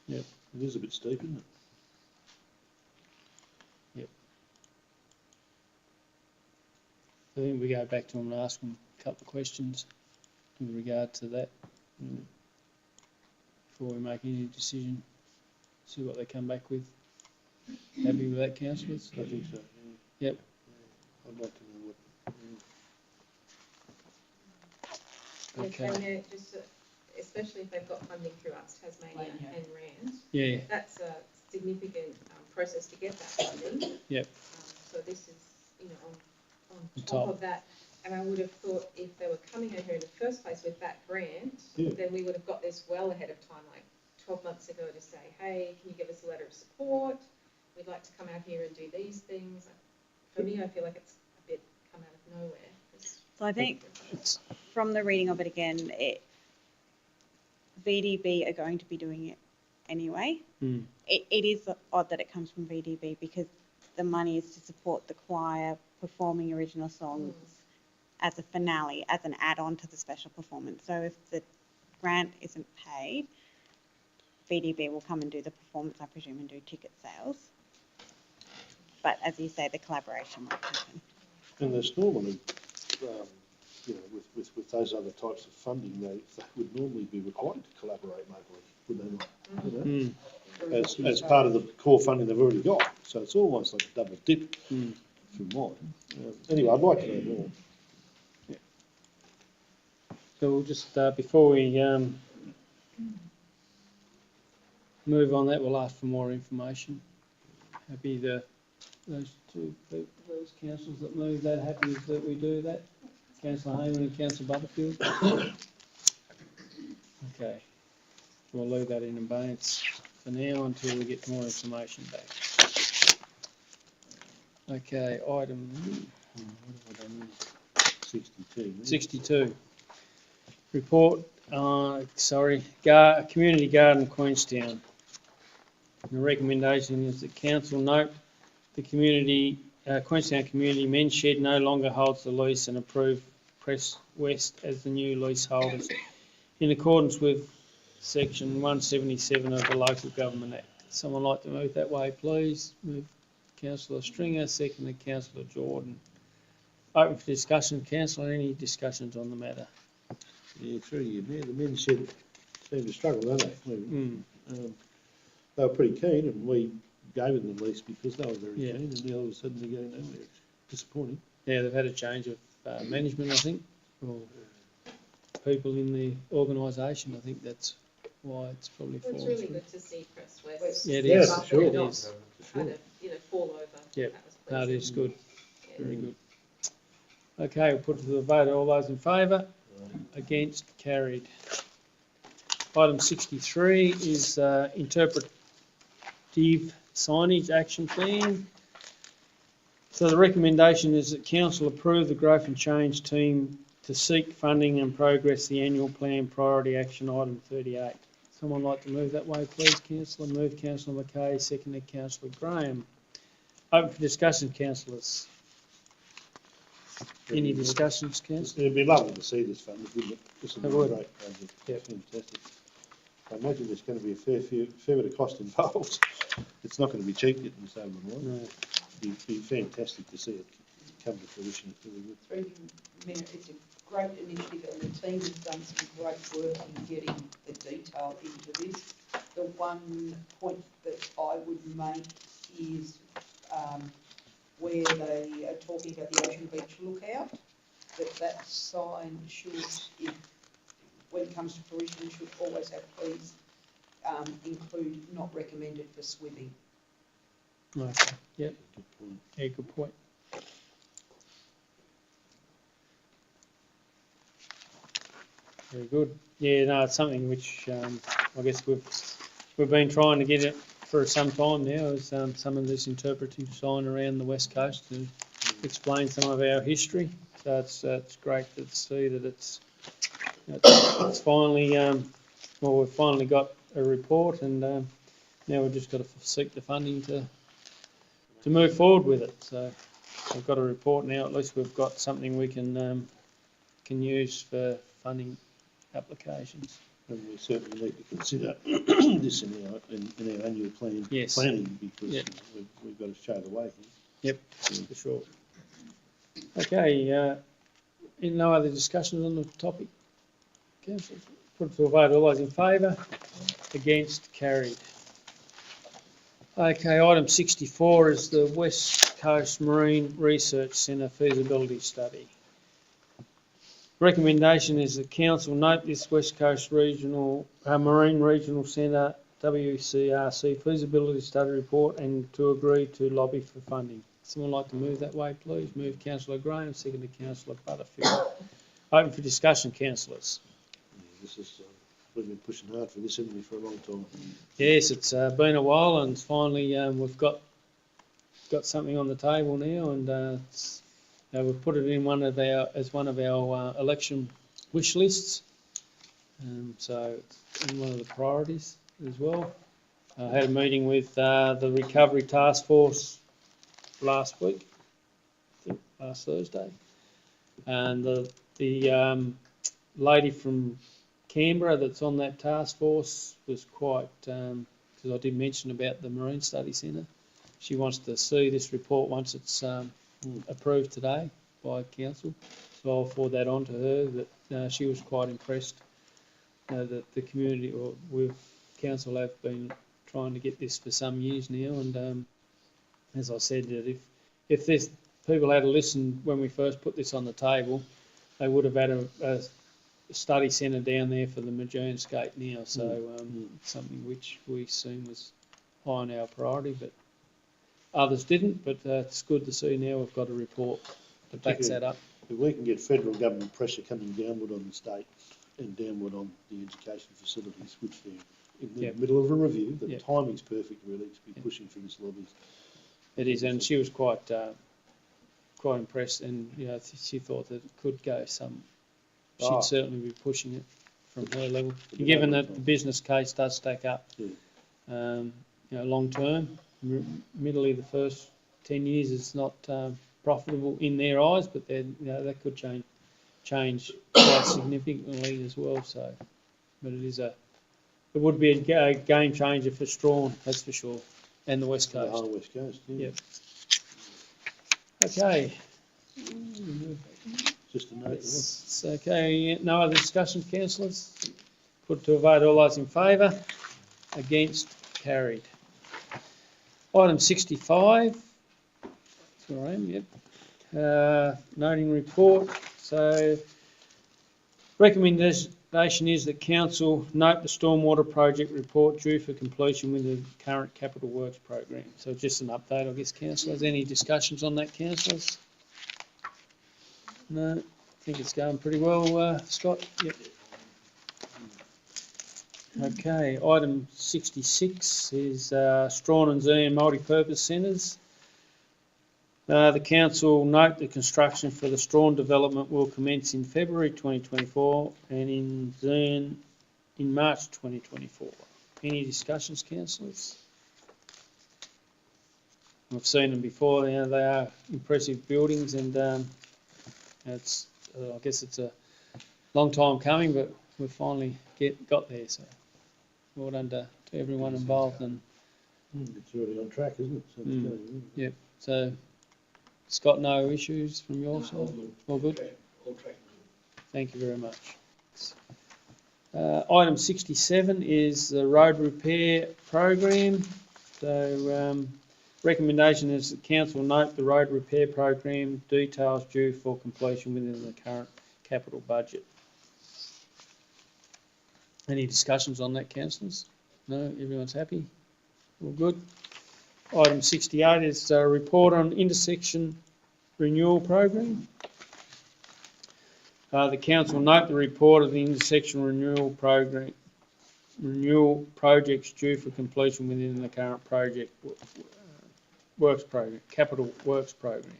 It is a bit steep, isn't it? I think we go back to them and ask them a couple of questions with regard to that before we make any decision. See what they come back with. Happy with that, councillors? I think so, Yep. I'd like to know what. Yes, Okay. and just, especially if they've got funding through us, Tasmania and RAND, Yeah. that's a significant process to get that funding. Yep. So this is, you know, on On top top. of that, and I would have thought if they were coming out here in the first place with that grant, Yeah. then we would have got this well ahead of time, like 12 months ago, to say, hey, can you give us a letter of support? We'd like to come out here and do these things. For me, I feel like it's a bit come out of nowhere. So I think from the reading of it again, VDB are going to be doing it anyway. It is odd that it comes from VDB because the money is to support the choir performing original songs as a finale, as an add-on to the special performance. So if the grant isn't paid, VDB will come and do the performance, I presume, and do ticket sales. But as you say, the collaboration won't happen. And there's normally, you know, with those other types of funding, they would normally be required to collaborate locally, would they not? You know, as part of the core funding they've already got. So it's almost like a double dip from mine. Anyway, I'd like to know more. So we'll just, before we move on that, we'll ask for more information. Happy those two people, those councillors that move that, happy that we do that? Councillor Hayman and Councillor Butterfield? Okay. We'll leave that in abeyance for now until we get more information back. Okay, item 62. Report, Community Garden Queenstown. The recommendation is that council note the Queenstown Community Men's Shed no longer holds the lease and approve Press West as the new leaseholders in accordance with section 177 of the Local Government Act. Someone like to move that way, please? Move Councillor Stringer, seconded Councillor Jordan. Open for discussion. Councillor, any discussions on the matter? Yeah, through you, Mayor, the men seem to struggle, don't they? They were pretty keen and we gave them the lease because they were very keen and now all of a sudden they're going nowhere. It's disappointing. Yeah, they've had a change of management, I think, or people in the organisation. I think that's why it's probably Well, it's fallen really through. good to see Press West. Yeah, it Yeah, is. for sure. It Not is. kind of, fall over. Yep. That was No, it pleasing. is good. Yeah. Very good. Okay, we'll put it to the vote. All those in favour? Against? Carried. Item 63 is interpretive signage action plan. So the recommendation is that council approve the growth and change team to seek funding and progress the annual plan priority action item 38. Someone like to move that way, please, councillor? Move Councillor McKay, seconded Councillor Graham. Open for discussion, councillors. Any discussions, councillor? It'd be lovely to see this funded, wouldn't it? This would be It a would. great project. Yeah, fantastic. I imagine there's going to be a fair bit of cost involved. It's not going to be cheap getting this over the line. No. It'd be fantastic to see it come to fruition. It's really good. Through you, Mayor, it's a great initiative and the team has done some great work in getting the detail into this. The one point that I would make is where they are talking about the Ocean Beach lookout, that sign should, when it comes to fruition, should always have please include not recommended for swimming. Okay, yep. Good point. Yeah, good point. Very good. Yeah, no, it's something which I guess we've been trying to get it for some time now. Is some of this interpretive sign around the west coast to explain some of our history. So it's great to see that it's finally, well, we've finally got a report, and now we've just got to seek the funding to move forward with it. So we've got a report now. At least we've got something we can use for funding applications. And we certainly need to consider this in our annual planning, Yes. because Yep. we've got to show the way Yep, here. for sure. Okay, no other discussions on the topic? Council, put it to a vote. All those in favour? Against? Carried. Okay, item 64 is the West Coast Marine Research Centre feasibility study. Recommendation is that council note this West Coast Marine Regional Centre WCRC feasibility study report and to agree to lobby for funding. Someone like to move that way, please? Move Councillor Graham, second to Councillor Butterfield. Open for discussion, councillors. This is, we've been pushing hard for this, haven't we, for a long time? Yes, it's been a while, and finally we've got something on the table now, and we've put it in one of our election wish lists. So it's in one of the priorities as well. I had a meeting with the Recovery Task Force last week, I think last Thursday, and the lady from Canberra that's on that task force was quite, because I did mention about the Marine Study Centre. She wants to see this report once it's approved today by council, so I'll forward that on to her. That she was quite impressed that the community or with council have been trying to get this for some years now, and as I said, that if this people had listened when we first put this on the table, they would have had a study centre down there for the Majoon Skate now. So something which we seen was high on our priority, but others didn't. But it's good to see now we've got a report that backs that up. If we can get federal government pressure coming downward on the state and downward on the education facilities, which they're in the middle of a review, the timing's perfect really to be pushing for this lobby. It is, and she was quite impressed, and she thought that it could go some. She'd certainly be pushing it from her level, given that the business case does stack up. Long term, admittedly the first 10 years is not profitable in their eyes, but then that could change quite significantly as well. So, but it would be a game changer for Strawn, that's for sure, and the West Coast. The whole West Coast, yeah. Yep. Okay. Just a note. It's okay. No other discussions, councillors? Put to a vote. All those in favour? Against? Carried. Item 65. That's where I am, yep. Noting report. So, recommendation is that council note the stormwater project report due for completion with the current capital works program. So just an update, I guess, councillors. Any discussions on that, councillors? No, I think it's going pretty well, Scott. Yep. Okay, item 66 is Strawn and Zeehan multi-purpose centres. The council note the construction for the Strawn development will commence in February 2024 and in Zeehan in March 2024. Any discussions, councillors? We've seen them before. They are impressive buildings, and I guess it's a long time coming, but we've finally got there. So well done to everyone involved. And it's already on track, isn't it? So it's going, yep. So Scott, no issues from your side? All good? All tracking. Thank you very much. Item 67 is the road repair program. So recommendation is that council note the road repair program details due for completion within the current capital budget. Any discussions on that, councillors? No? Everyone's happy? All good? Item 68 is a report on intersection renewal program. The council note the report of the intersection renewal program, renewal projects due for completion within the current project works program, capital works program.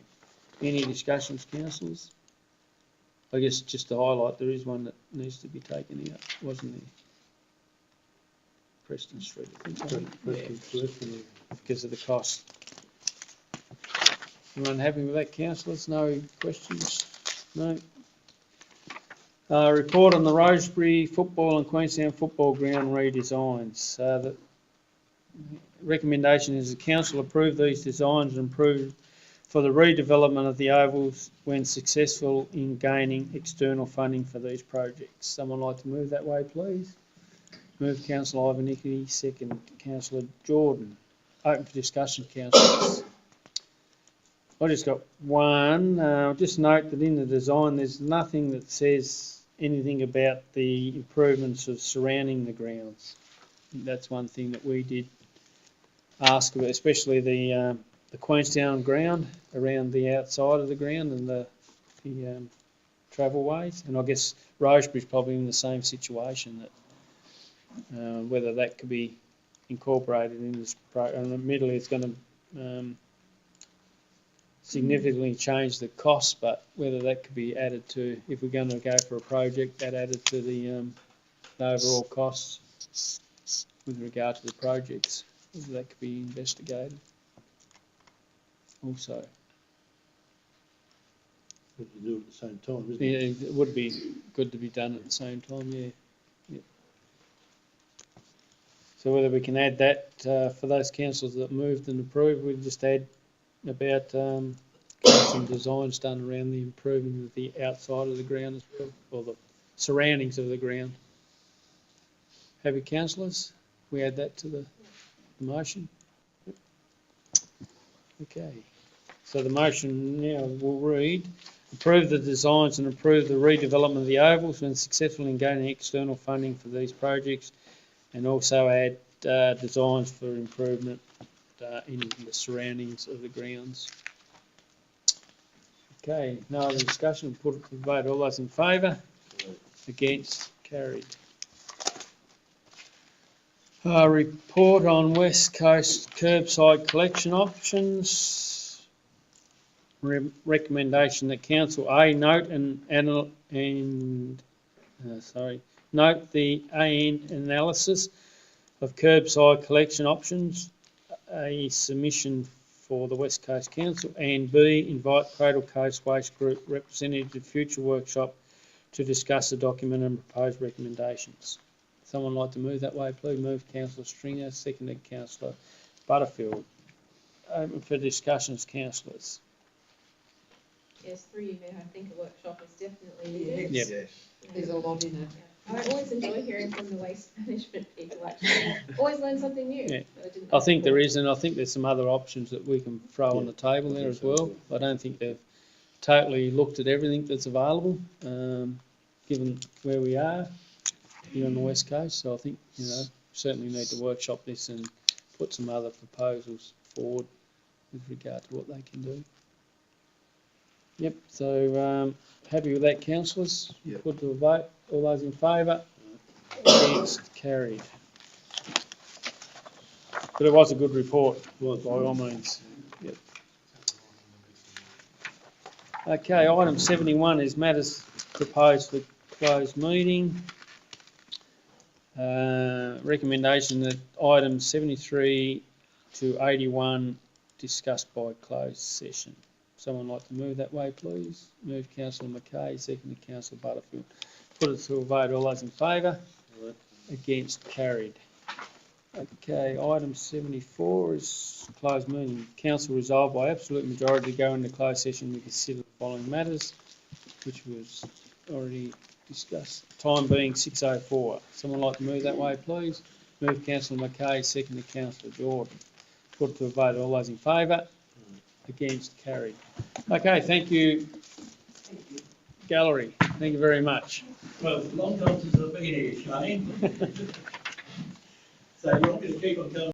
Any discussions, councillors? I guess just to highlight, there is one that needs to be taken out, wasn't there? Preston Street, I think. Because of the cost. Everyone happy with that, councillors? No questions? No? Report on the Rosebery Football and Queenstown Football Ground redesigns. The recommendation is the council approve these designs and approve for the redevelopment of the ovals when successful in gaining external funding for these projects. Someone like to move that way, please? Move Councillor Ivanicky, second Councillor Jordan. Open for discussion, councillors. I just got one. Just note that in the design there's nothing that says anything about the improvements of surrounding the grounds. That's one thing that we did ask about, especially the Queenstown ground around the outside of the ground and the travelways. And I guess Rosebery's probably in the same situation, that whether that could be incorporated in this program. And admittedly it's going to significantly change the cost, but whether that could be added to, if we're going to go for a project, that added to the overall costs with regard to the projects, whether that could be investigated also. But you do it at the same time, isn't Yeah, it? it would be good to be done at the same time, yeah. So whether we can add that for those councils that moved and approved, we just add about some designs done around the improvement of the outside of the ground as well, or the surroundings of the ground. Happy councillors? We add that to the motion? Okay. So the motion now will read, approve the designs and approve the redevelopment of the ovals when successful in gaining external funding for these projects, and also add designs for improvement in the surroundings of the grounds. Okay, no other discussion, put it to the vote. All those in favour? Against? Carried. Report on West Coast curbside collection options. Recommendation that Council A note note the AN analysis of curbside collection options, a submission for the West Coast Council, and B, invite Cradle Coast Waste Group representative to future workshop to discuss the document and proposed recommendations. Someone like to move that way, please? Move Councillor Stringer, seconded Councillor Butterfield. Open for discussions, councillors. Yes, through you, Mayor, I think a workshop is definitely needed. Yep. Yes. There's a lot in it. I always enjoy hearing from the waste management people, actually. Always learn something new. Yeah. that didn't I know think there before. is, and I think there's some other options that we can throw on the table there as well. I don't think they've totally looked at everything that's available, given where we are here on the West Coast. So I think, certainly need to workshop this and put some other proposals forward with regard to what they can do. Yep, so happy with that, councillors? Yep. Put to a vote. All those in favour? Against? Carried. But it was a good report, by all means. Yep. Okay, item 71 is matters proposed for closed meeting. Recommendation that items 73 to 81 discussed by closed session. Someone like to move that way, please? Move Councillor Mackay, seconded Councillor Butterfield. Put it to a vote. All those in favour? Against? Carried. Okay, item 74 is closed meeting. Council resolved by absolute majority to go into closed session to consider the following matters, which was already discussed. Time being 6:04. Someone like to move that way, please? Move Councillor Mackay, seconded Councillor Jordan. Put it to a vote. All those in favour? Against? Carried. Okay, thank you, gallery. Thank you very much. Well, long time since I've been here, Shane. So you want me to keep on going?